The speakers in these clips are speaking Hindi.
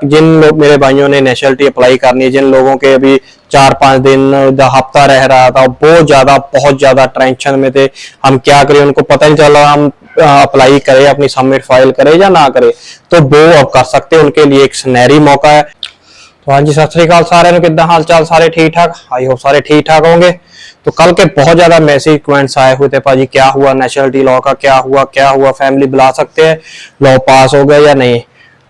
जिन लोग मेरे भाइयों ने नेशनलिटी अप्लाई करनी है, जिन लोगों के अभी 4-5 दिन हफ्ता रह रहा था, बहुत ज्यादा टेंशन में थे हम क्या करें, उनको पता नहीं चल रहा हम अप्लाई करें, अपनी सबमिट फाइल करें या ना करें, तो वो अब कर सकते हैं, उनके लिए एक सुनहरी मौका है। तो हाँ जी, सत श्री अकाल सारे नु, कितना हाल चाल, सारे ठीक ठाक, आई होप सारे ठीक ठाक होंगे। तो कल के बहुत ज्यादा मैसेज कमेंट्स आए हुए थे, पाजी क्या हुआ नेशनलिटी लॉ का, क्या हुआ, फैमिली बुला सकते हैं, लॉ पास हो गया या नहीं।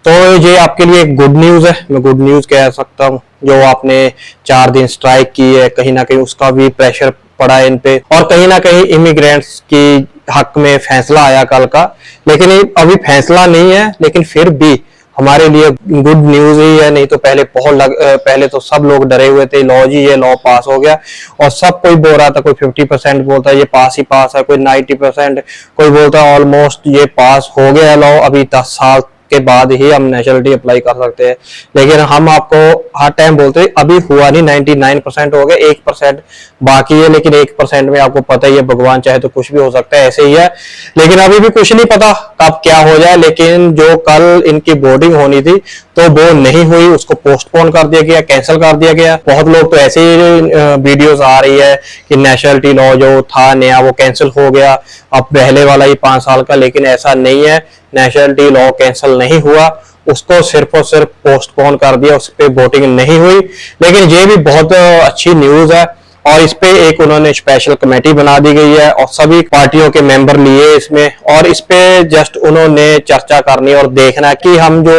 तो ये आपके लिए एक गुड न्यूज है, मैं गुड न्यूज कह सकता हूँ। जो आपने 4 दिन स्ट्राइक की है, कहीं ना कहीं उसका भी प्रेशर पड़ा है इन पे, और कहीं ना कहीं इमिग्रेंट्स की हक में फैसला आया कल का, लेकिन अभी फैसला नहीं है, लेकिन फिर भी हमारे लिए गुड न्यूज ही है। नहीं तो पहले तो सब लोग डरे हुए थे, लॉ जी ये लॉ पास हो गया, और सब कोई बोल रहा था, कोई 50% बोलता है ये पास ही पास है, कोई 90%, कोई बोलता है ऑलमोस्ट ये पास हो गया है लॉ, अभी 10 साल के बाद ही हम नेशनलिटी अप्लाई कर सकते हैं। लेकिन हम आपको हर टाइम बोलते हैं अभी हुआ नहीं, 99% हो गया, 1% बाकी है, लेकिन 1% में आपको पता ही है भगवान चाहे तो कुछ भी हो सकता है, ऐसे ही है। लेकिन अभी भी कुछ नहीं पता कब क्या हो जाए। लेकिन जो कल इनकी बोर्डिंग होनी थी तो वो नहीं हुई, उसको पोस्टपोन कर दिया गया, कैंसिल कर दिया गया। बहुत लोग तो ऐसे ही वीडियोस आ रही है कि नेशनलिटी लॉ जो था नया वो कैंसिल हो गया, अब पहले वाला ही 5 साल का, लेकिन ऐसा नहीं है, नेशनलिटी लॉ कैंसिल नहीं हुआ, उसको सिर्फ और सिर्फ पोस्टपोन कर दिया, उस पर वोटिंग नहीं हुई। लेकिन ये भी बहुत अच्छी न्यूज है, और इस पे एक उन्होंने स्पेशल कमेटी बना दी गई है, और सभी पार्टियों के मेंबर लिए इसमें, और इस पे जस्ट उन्होंने चर्चा करनी और देखना कि हम जो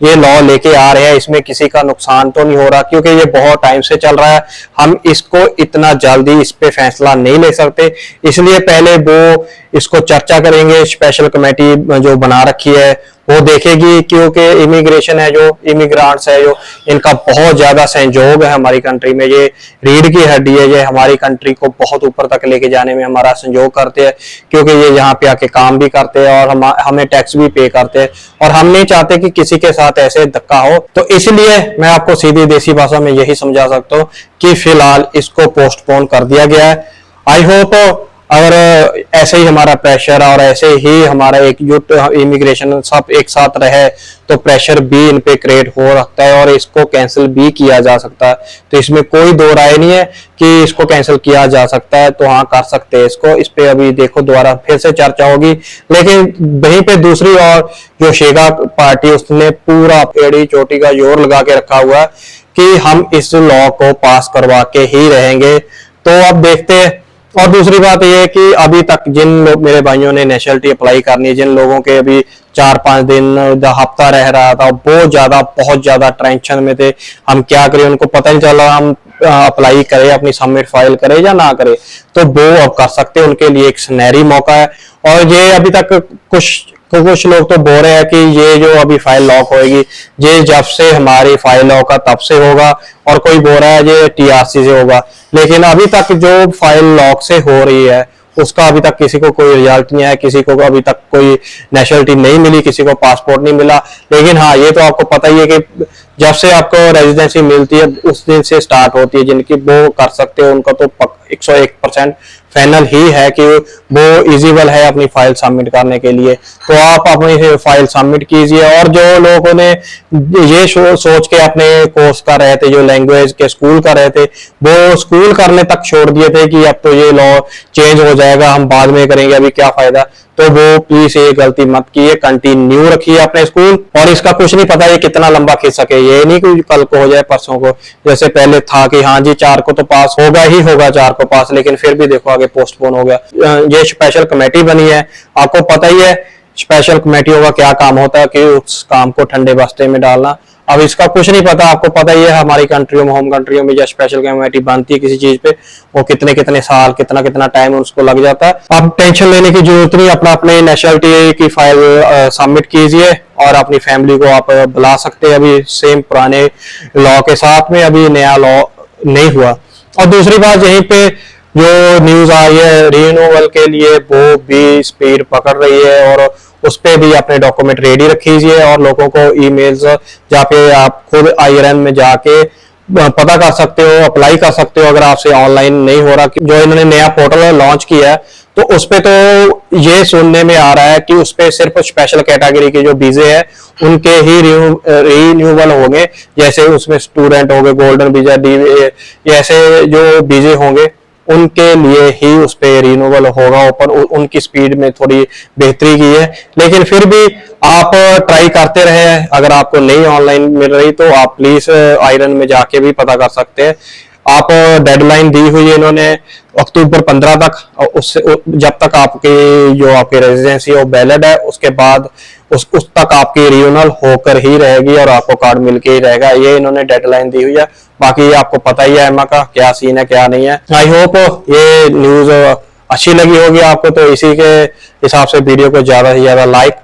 ये लॉ लेके आ रहे हैं इसमें किसी का नुकसान तो नहीं हो रहा, क्योंकि ये बहुत टाइम से चल रहा है, हम इसको इतना जल्दी इस पे फैसला नहीं ले सकते। इसलिए पहले वो इसको चर्चा करेंगे, स्पेशल कमेटी जो बना रखी है वो देखेगी, क्योंकि इमिग्रेशन है, जो इमिग्रांट्स है, जो इनका बहुत ज्यादा सहयोग है हमारी कंट्री में, ये रीढ़ की हड्डी है, ये हमारी कंट्री को बहुत ऊपर तक लेके जाने में हमारा सहयोग करते हैं, क्योंकि ये यहाँ पे आके काम भी करते हैं और हमें टैक्स भी पे करते हैं, और हम नहीं चाहते कि किसी के साथ ऐसे धक्का हो। तो इसलिए मैं आपको सीधी देसी भाषा में यही समझा सकता हूँ कि फिलहाल इसको पोस्टपोन कर दिया गया है। आई होप अगर ऐसे ही हमारा प्रेशर और ऐसे ही हमारा एकजुट इमिग्रेशन सब एक साथ रहे तो प्रेशर भी इन पे क्रिएट हो सकता है, और इसको कैंसिल भी किया जा सकता है। तो इसमें कोई दो राय नहीं है कि इसको कैंसिल किया जा सकता है, तो हाँ कर सकते हैं इसको। इस पे अभी देखो दोबारा फिर से चर्चा होगी। लेकिन वहीं पे दूसरी और जो शेगा पार्टी उसने पूरा एड़ी चोटी का जोर लगा के रखा हुआ है कि हम इस लॉ को पास करवा के ही रहेंगे। तो अब देखते हैं। और दूसरी बात यह है कि अभी तक जिन लोग मेरे भाइयों ने नेशनलिटी अप्लाई करनी है, जिन लोगों के अभी 4-5 दिन हफ्ता रह रहा था, बहुत ज्यादा टेंशन में थे हम क्या करें, उनको पता नहीं चल रहा हम अप्लाई करें, अपनी सबमिट फाइल करें या ना करें, तो वो अब कर सकते हैं, उनके लिए एक सुनहरी मौका है। और ये अभी तक कुछ लोग तो बोल रहे हैं कि ये जो अभी फाइल लॉक होगी ये जब से हमारी फाइल लॉक का तब से होगा, और कोई बोल रहा है ये टीआरसी से होगा। लेकिन अभी तक जो फाइल लॉक से हो रही है उसका अभी तक किसी को कोई रिजल्ट नहीं आया, किसी को अभी तक कोई नेशनलिटी नहीं मिली, किसी को पासपोर्ट नहीं मिला। लेकिन हाँ ये तो आपको पता ही है कि जब से आपको रेजिडेंसी मिलती है उस दिन से स्टार्ट होती है, जिनकी वो कर सकते हो उनका तो 101% फाइनल ही है कि वो इजिबल है अपनी फाइल सबमिट करने के लिए। तो आप अपनी फाइल सबमिट कीजिए। और जो लोगों ने ये सोच के अपने कोर्स कर रहे थे, जो लैंग्वेज के स्कूल कर रहे थे, वो स्कूल करने तक छोड़ दिए थे कि अब तो ये लॉ चेंज हो जाएगा, हम बाद में करेंगे, अभी क्या फायदा। तो वो प्लीज ये गलती मत कीजिए, कंटिन्यू रखिए अपने स्कूल। और इसका कुछ नहीं पता ये कितना लंबा खींच सके, ये नहीं कि कल को हो जाए परसों को, जैसे पहले था कि हाँ जी 4 को तो पास होगा ही होगा, 4 को पास, लेकिन फिर भी देखो आगे पोस्टपोन हो गया। ये स्पेशल कमेटी बनी है, आपको पता ही है स्पेशल कमेटियों का क्या काम होता है कि उस काम को ठंडे बस्ते में डालना। अब इसका कुछ नहीं पता, आपको पता ही है हमारी कंट्रियों में, होम कंट्रियों में जब स्पेशल कमेटी बनती है किसी चीज पे, वो कितने साल कितना टाइम उसको लग जाता है। अब टेंशन लेने की जरूरत नहीं, अपना अपने नेशनलिटी की फाइल सबमिट कीजिए और अपनी फैमिली को आप बुला सकते हैं अभी सेम पुराने लॉ के साथ में, अभी नया लॉ नहीं हुआ। और दूसरी बात यहीं पे जो न्यूज आई है रिन्यूअल के लिए, वो भी स्पीड पकड़ रही है, और उस पे भी अपने डॉक्यूमेंट रेडी रखीजिए, और लोगों को ईमेल्स जहाँ पे आप खुद IRN में जाके पता कर सकते हो, अप्लाई कर सकते हो अगर आपसे ऑनलाइन नहीं हो रहा। जो इन्होंने नया पोर्टल लॉन्च किया है तो उस पे तो ये सुनने में आ रहा है कि उस पे सिर्फ स्पेशल कैटेगरी के जो वीजे है उनके ही रिन्यूअल होंगे। जैसे उसमें स्टूडेंट हो गए, गोल्डन वीजा, ऐसे जो वीजे होंगे उनके लिए ही उस पे रिन्यूअल होगा। ऊपर उनकी स्पीड में थोड़ी बेहतरी की है, लेकिन फिर भी आप ट्राई करते रहे। अगर आपको नहीं ऑनलाइन मिल रही तो आप प्लीज आयरन में जाके भी पता कर सकते हैं। आप डेडलाइन दी हुई है इन्होंने अक्टूबर 15 तक, उससे जब तक आपकी जो आपकी रेजिडेंसी है वो वैलिड है, उसके बाद उस तक आपकी रिन्यूअल होकर ही रहेगी और आपको कार्ड मिल के ही रहेगा। ये इन्होंने डेडलाइन दी हुई है। बाकी आपको पता ही है एमा का क्या सीन है क्या नहीं है। आई होप ये न्यूज अच्छी लगी होगी आपको, तो इसी के हिसाब से वीडियो को ज्यादा से ज्यादा लाइक,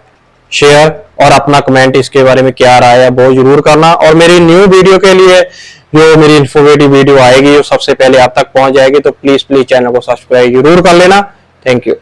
शेयर और अपना कमेंट इसके बारे में क्या राय है वो जरूर करना। और मेरी न्यू वीडियो के लिए जो मेरी इन्फॉर्मेटिव वीडियो आएगी वो सबसे पहले आप तक पहुंच जाएगी, तो प्लीज चैनल को सब्सक्राइब जरूर कर लेना। Thank you.